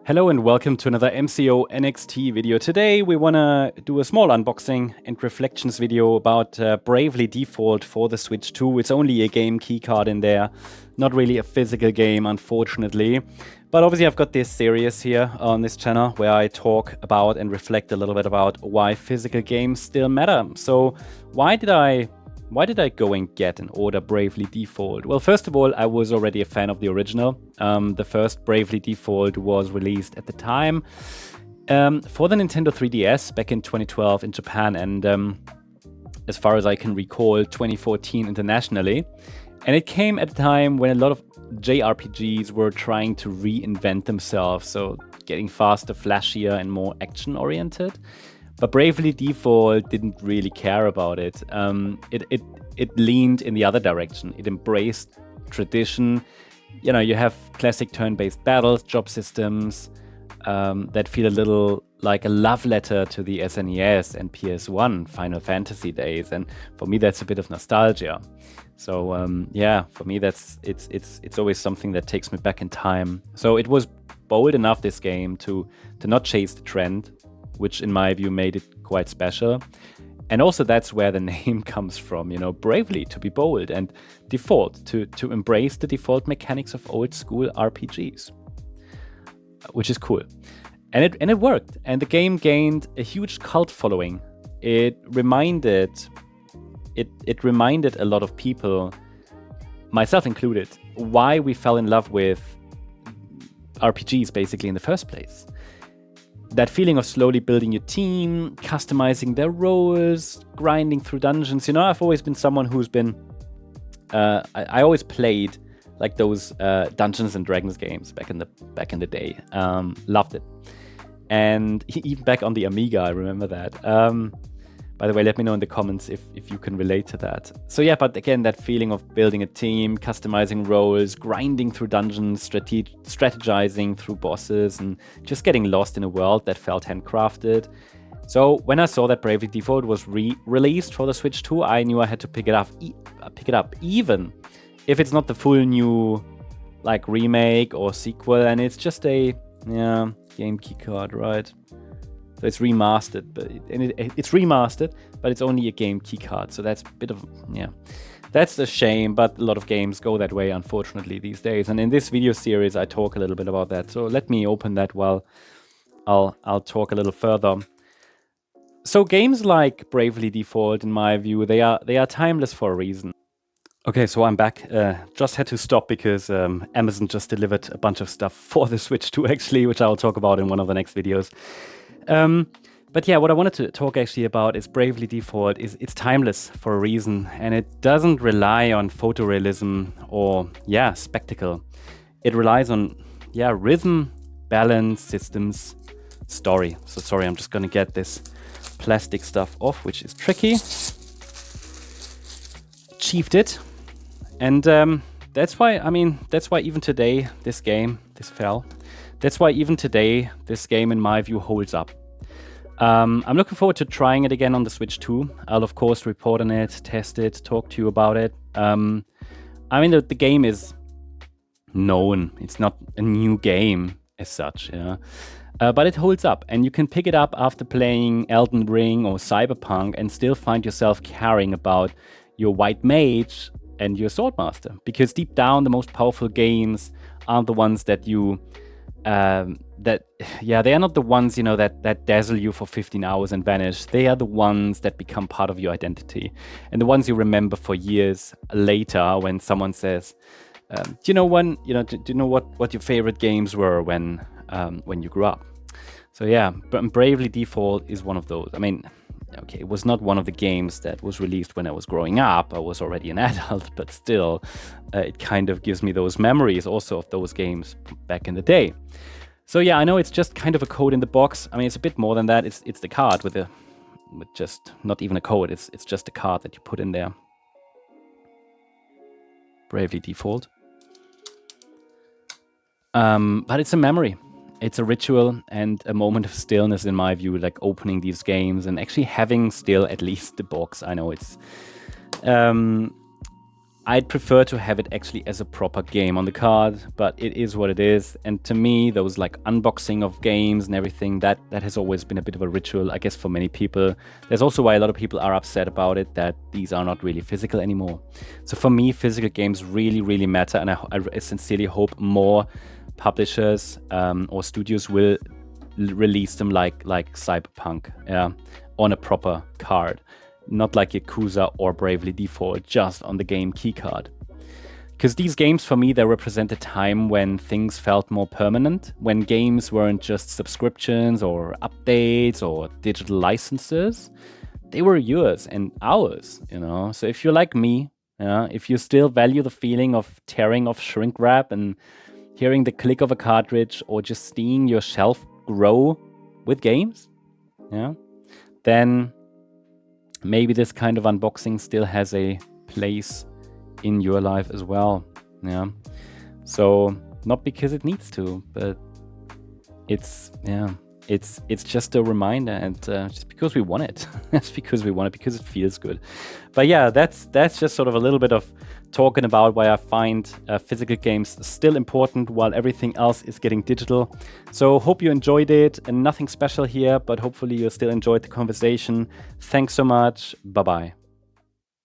Hello and welcome to another MCO NXT video. Today we want to do a small unboxing and reflections video about Bravely Default for the Switch 2. It's only a game keycard in there, not really a physical game unfortunately. But obviously I've got this series here on this channel where I talk about and reflect a little bit about why physical games still matter. So why did I go and get and order Bravely Default? Well, first of all, I was already a fan of the original. The first Bravely Default was released at the time for the Nintendo 3DS back in 2012 in Japan and as far as I can recall, 2014 internationally. And it came at a time when a lot of JRPGs were trying to reinvent themselves, so getting faster, flashier, and more action-oriented. But Bravely Default didn't really care about it. It leaned in the other direction. It embraced tradition. You know, you have classic turn-based battles, job systems that feel a little like a love letter to the SNES and PS1 Final Fantasy days. And for me, that's a bit of nostalgia. So yeah, for me, it's always something that takes me back in time. So it was bold enough, this game, to not chase the trend, which in my view made it quite special. And also that's where the name comes from, you know, bravely, to be bold, and default, to embrace the default mechanics of old school RPGs, which is cool. And it worked, and the game gained a huge cult following. It reminded a lot of people, myself included, why we fell in love with RPGs basically in the first place. That feeling of slowly building your team, customizing their roles, grinding through dungeons. You know, I've always been someone who's been... I always played like those Dungeons and Dragons games back in the day. Loved it. And even back on the Amiga, I remember that. By the way, let me know in the comments if you can relate to that. So yeah, but again, that feeling of building a team, customizing roles, grinding through dungeons, strategizing through bosses, and just getting lost in a world that felt handcrafted. So when I saw that Bravely Default was released for the Switch 2, I knew I had to pick it up, even if it's not the full new like remake or sequel, and it's just a game keycard, right? So it's remastered, it's remastered, but it's only a game keycard. So that's a bit of, that's a shame, but a lot of games go that way, unfortunately, these days. And in this video series, I talk a little bit about that. So let me open that while I'll talk a little further. So games like Bravely Default, in my view, they are timeless for a reason. Okay, so I'm back. Just had to stop because Amazon just delivered a bunch of stuff for the Switch 2, actually, which I'll talk about in one of the next videos. But yeah, what I wanted to talk actually about is Bravely Default. It's timeless for a reason, and it doesn't rely on photorealism or spectacle. It relies on rhythm, balance, systems, story. So sorry, I'm just gonna get this plastic stuff off, which is tricky. Achieved it, and that's why even today this game in my view holds up. I'm looking forward to trying it again on the Switch 2. I'll of course report on it, test it, talk to you about it. The game is known. It's not a new game as such, but it holds up, and you can pick it up after playing Elden Ring or Cyberpunk and still find yourself caring about your white mage and your swordmaster, because deep down the most powerful games aren't the ones that you they are not the ones, that dazzle you for 15 hours and vanish. They are the ones that become part of your identity, and the ones you remember for years later when someone says, do you know what your favorite games were when you grew up? So yeah, Bravely Default is one of those. Okay, it was not one of the games that was released when I was growing up. I was already an adult, but still, it kind of gives me those memories also of those games back in the day. So yeah, I know it's just kind of a code in the box. It's a bit more than that. It's the card with just not even a code. It's just a card that you put in there. Bravely Default. But it's a memory. It's a ritual and a moment of stillness, in my view, like opening these games and actually having still at least the box. I know it's I'd prefer to have it actually as a proper game on the card, but it is what it is. And to me, those like unboxing of games and everything, that has always been a bit of a ritual, I guess, for many people. There's also why a lot of people are upset about it, that these are not really physical anymore. So for me, physical games really, really matter. And I sincerely hope more publishers or studios will release them like Cyberpunk on a proper card. Not like Yakuza or Bravely Default, just on the game keycard. Because these games, for me, they represent a time when things felt more permanent, when games weren't just subscriptions or updates or digital licenses. They were yours and ours, you know? So if you're like me, if you still value the feeling of tearing off shrink wrap and hearing the click of a cartridge, or just seeing your shelf grow with games, then maybe this kind of unboxing still has a place in your life as well. So not because it needs to, but it's just a reminder, and just because we want it. That's because we want it, because it feels good. But yeah, that's just sort of a little bit of talking about why I find physical games still important while everything else is getting digital. So hope you enjoyed it, and nothing special here, but hopefully you still enjoyed the conversation. Thanks so much. Bye-bye.